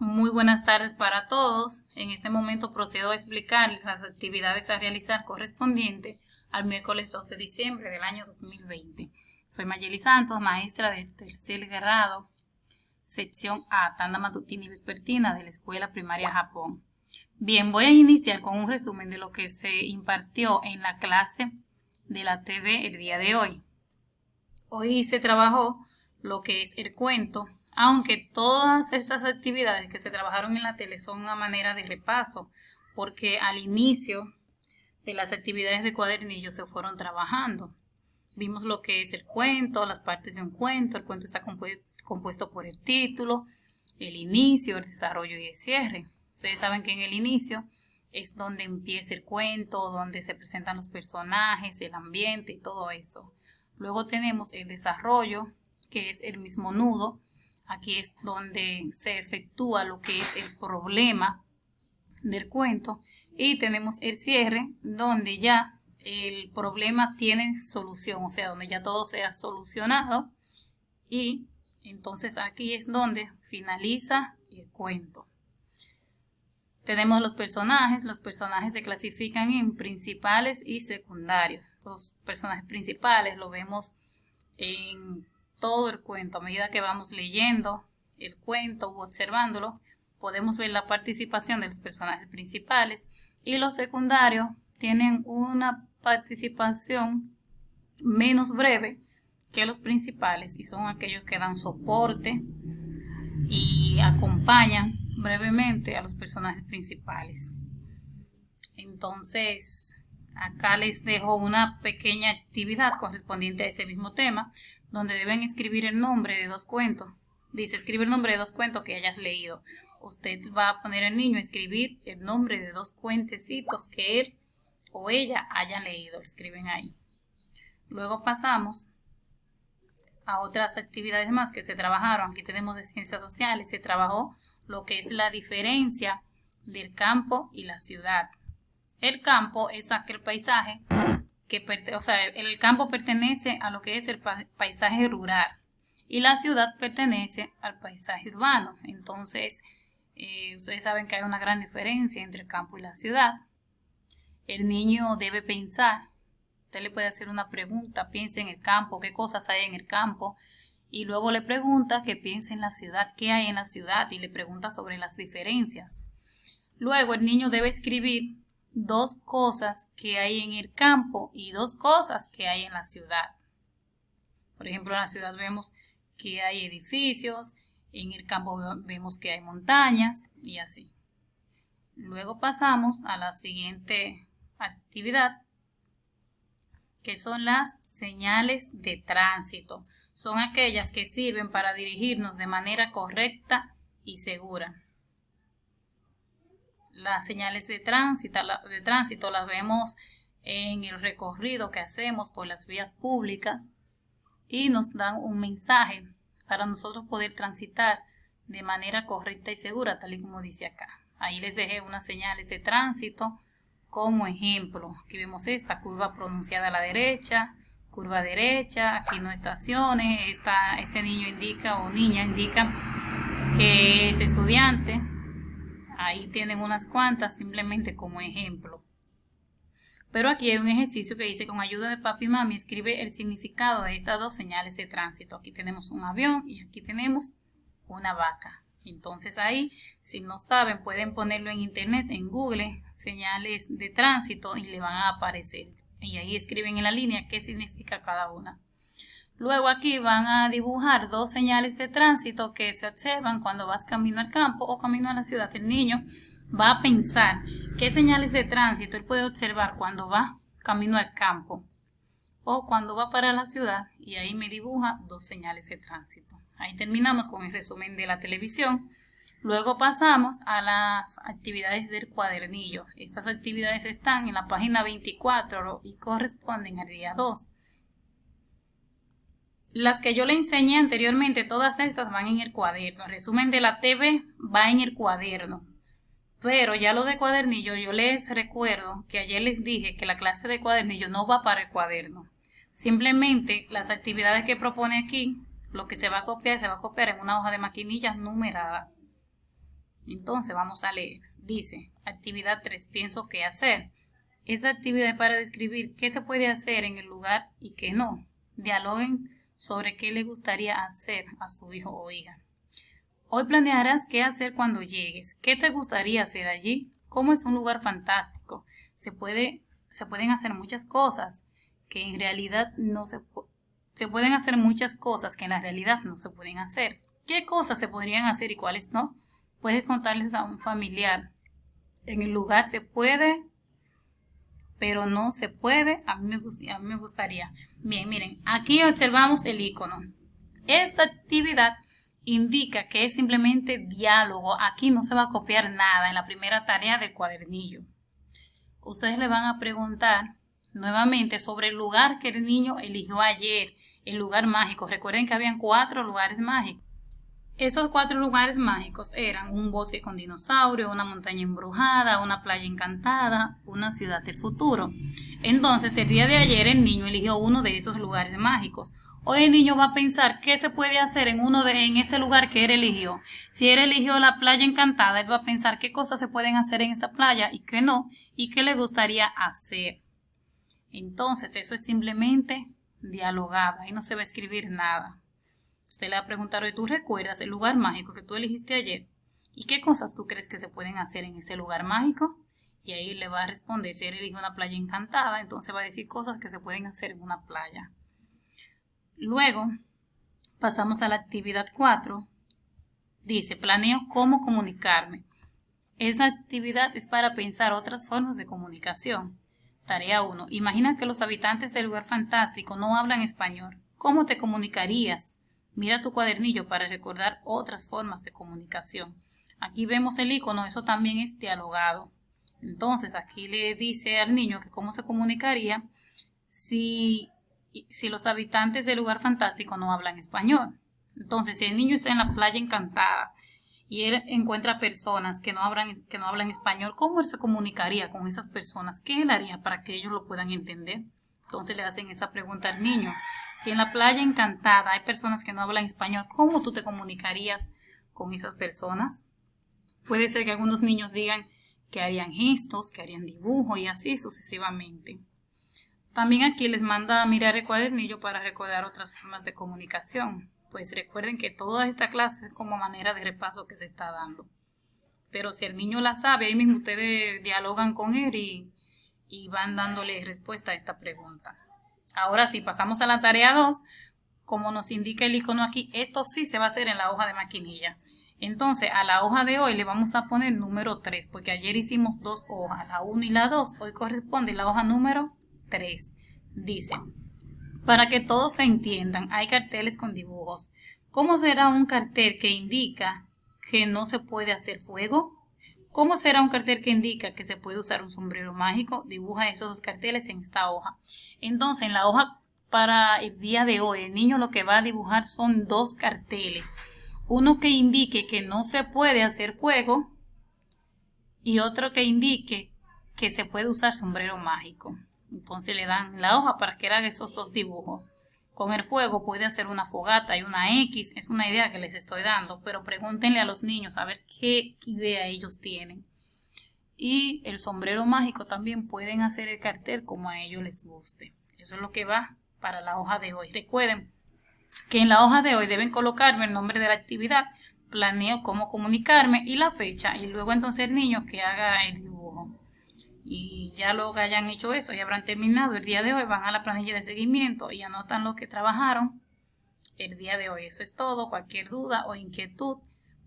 Muy buenas tardes para todos. En este momento procedo a explicarles las actividades a realizar correspondiente al miércoles 2 de diciembre del año 2020. Soy Mayeli Santos, maestra de tercer grado, sección A, tanda matutina y vespertina de la Escuela Primaria Japón. Bien, voy a iniciar con un resumen de lo que se impartió en la clase de la TV el día de hoy. Hoy se trabajó lo que es el cuento, aunque todas estas actividades que se trabajaron en la tele son una manera de repaso, porque al inicio de las actividades de cuadernillo se fueron trabajando. Vimos lo que es el cuento, las partes de un cuento. El cuento está compuesto por el título, el inicio, el desarrollo y el cierre. Ustedes saben que en el inicio es donde empieza el cuento, donde se presentan los personajes, el ambiente y todo eso. Luego tenemos el desarrollo, que es el mismo nudo. Aquí es donde se efectúa lo que es el problema del cuento. Y tenemos el cierre, donde ya el problema tiene solución, o sea, donde ya todo se ha solucionado. Y entonces aquí es donde finaliza el cuento. Tenemos los personajes se clasifican en principales y secundarios. Los personajes principales lo vemos en todo el cuento. A medida que vamos leyendo el cuento u observándolo, podemos ver la participación de los personajes principales, y los secundarios tienen una participación menos breve que los principales y son aquellos que dan soporte y acompañan brevemente a los personajes principales. Entonces, acá les dejo una pequeña actividad correspondiente a ese mismo tema, donde deben escribir el nombre de dos cuentos. Dice, escribe el nombre de dos cuentos que hayas leído. Usted va a poner al niño a escribir el nombre de dos cuentecitos que él o ella hayan leído. Lo escriben ahí. Luego pasamos a otras actividades más que se trabajaron. Aquí tenemos de ciencias sociales. Se trabajó lo que es la diferencia del campo y la ciudad. El campo es aquel paisaje el campo pertenece a lo que es el paisaje rural y la ciudad pertenece al paisaje urbano. Entonces, ustedes saben que hay una gran diferencia entre el campo y la ciudad. El niño debe pensar. Usted le puede hacer una pregunta, piense en el campo, qué cosas hay en el campo, y luego le pregunta que piense en la ciudad, qué hay en la ciudad, y le pregunta sobre las diferencias. Luego el niño debe escribir dos cosas que hay en el campo y dos cosas que hay en la ciudad. Por ejemplo, en la ciudad vemos que hay edificios, en el campo vemos que hay montañas y así. Luego pasamos a la siguiente actividad, que son las señales de tránsito. Son aquellas que sirven para dirigirnos de manera correcta y segura. Las señales de tránsito las vemos en el recorrido que hacemos por las vías públicas y nos dan un mensaje para nosotros poder transitar de manera correcta y segura, tal y como dice acá. Ahí les dejé unas señales de tránsito como ejemplo. Aquí vemos esta curva pronunciada a la derecha, curva derecha, aquí no estaciones, este niño indica o niña indica que es estudiante. Ahí tienen unas cuantas simplemente como ejemplo. Pero aquí hay un ejercicio que dice: con ayuda de papi y mami escribe el significado de estas dos señales de tránsito. Aquí tenemos un avión y aquí tenemos una vaca. Entonces ahí, si no saben, pueden ponerlo en internet, en Google, señales de tránsito, y le van a aparecer. Y ahí escriben en la línea qué significa cada una. Luego aquí van a dibujar dos señales de tránsito que se observan cuando vas camino al campo o camino a la ciudad. El niño va a pensar qué señales de tránsito él puede observar cuando va camino al campo o cuando va para la ciudad, y ahí me dibuja dos señales de tránsito. Ahí terminamos con el resumen de la televisión. Luego pasamos a las actividades del cuadernillo. Estas actividades están en la página 24 y corresponden al día 2. Las que yo le enseñé anteriormente, todas estas van en el cuaderno. El resumen de la TV va en el cuaderno. Pero ya lo de cuadernillo, yo les recuerdo que ayer les dije que la clase de cuadernillo no va para el cuaderno. Simplemente las actividades que propone aquí, lo que se va a copiar en una hoja de maquinillas numerada. Entonces vamos a leer. Dice, actividad 3, pienso qué hacer. Esta actividad es para describir qué se puede hacer en el lugar y qué no. Dialoguen sobre qué le gustaría hacer a su hijo o hija. Hoy planearás qué hacer cuando llegues. ¿Qué te gustaría hacer allí? ¿Cómo es un lugar fantástico? Se pueden hacer muchas cosas que en realidad se pueden hacer muchas cosas que en la realidad no se pueden hacer. ¿Qué cosas se podrían hacer y cuáles no? Puedes contarles a un familiar. En el lugar se puede, pero no se puede. A mí me gustaría. Bien, miren, aquí observamos el icono. Esta actividad indica que es simplemente diálogo. Aquí no se va a copiar nada en la primera tarea del cuadernillo. Ustedes le van a preguntar nuevamente sobre el lugar que el niño eligió ayer, el lugar mágico. Recuerden que habían 4 lugares mágicos. Esos 4 lugares mágicos eran un bosque con dinosaurios, una montaña embrujada, una playa encantada, una ciudad del futuro. Entonces, el día de ayer el niño eligió uno de esos lugares mágicos. Hoy el niño va a pensar qué se puede hacer en ese lugar que él eligió. Si él eligió la playa encantada, él va a pensar qué cosas se pueden hacer en esa playa y qué no, y qué le gustaría hacer. Entonces, eso es simplemente dialogado. Ahí no se va a escribir nada. Usted le va a preguntar hoy, ¿tú recuerdas el lugar mágico que tú elegiste ayer? ¿Y qué cosas tú crees que se pueden hacer en ese lugar mágico? Y ahí le va a responder, si él eligió una playa encantada, entonces va a decir cosas que se pueden hacer en una playa. Luego, pasamos a la actividad 4. Dice, planeo cómo comunicarme. Esa actividad es para pensar otras formas de comunicación. Tarea 1. Imagina que los habitantes del lugar fantástico no hablan español. ¿Cómo te comunicarías? Mira tu cuadernillo para recordar otras formas de comunicación. Aquí vemos el icono, eso también es dialogado. Entonces aquí le dice al niño que cómo se comunicaría si los habitantes del lugar fantástico no hablan español. Entonces si el niño está en la playa encantada y él encuentra personas que no hablan español, ¿cómo él se comunicaría con esas personas? ¿Qué él haría para que ellos lo puedan entender? Entonces le hacen esa pregunta al niño. Si en la playa encantada hay personas que no hablan español, ¿cómo tú te comunicarías con esas personas? Puede ser que algunos niños digan que harían gestos, que harían dibujos y así sucesivamente. También aquí les manda a mirar el cuadernillo para recordar otras formas de comunicación. Pues recuerden que toda esta clase es como manera de repaso que se está dando. Pero si el niño la sabe, ahí mismo ustedes dialogan con él y van dándole respuesta a esta pregunta. Ahora sí, pasamos a la tarea 2. Como nos indica el icono aquí, esto sí se va a hacer en la hoja de maquinilla. Entonces, a la hoja de hoy le vamos a poner número 3, porque ayer hicimos 2 hojas, la 1 y la 2. Hoy corresponde la hoja número 3. Dice, para que todos se entiendan, hay carteles con dibujos. ¿Cómo será un cartel que indica que no se puede hacer fuego? ¿Cómo será un cartel que indica que se puede usar un sombrero mágico? Dibuja esos 2 carteles en esta hoja. Entonces, en la hoja para el día de hoy, el niño lo que va a dibujar son 2 carteles. Uno que indique que no se puede hacer fuego y otro que indique que se puede usar sombrero mágico. Entonces le dan la hoja para que haga esos 2 dibujos. Con el fuego puede hacer una fogata y una X, es una idea que les estoy dando, pero pregúntenle a los niños a ver qué idea ellos tienen. Y el sombrero mágico también pueden hacer el cartel como a ellos les guste. Eso es lo que va para la hoja de hoy. Recuerden que en la hoja de hoy deben colocarme el nombre de la actividad, planeo cómo comunicarme y la fecha, y luego entonces el niño que haga el dibujo. Y ya luego que hayan hecho eso y habrán terminado el día de hoy, van a la planilla de seguimiento y anotan lo que trabajaron el día de hoy. Eso es todo. Cualquier duda o inquietud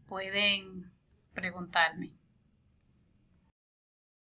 pueden preguntarme.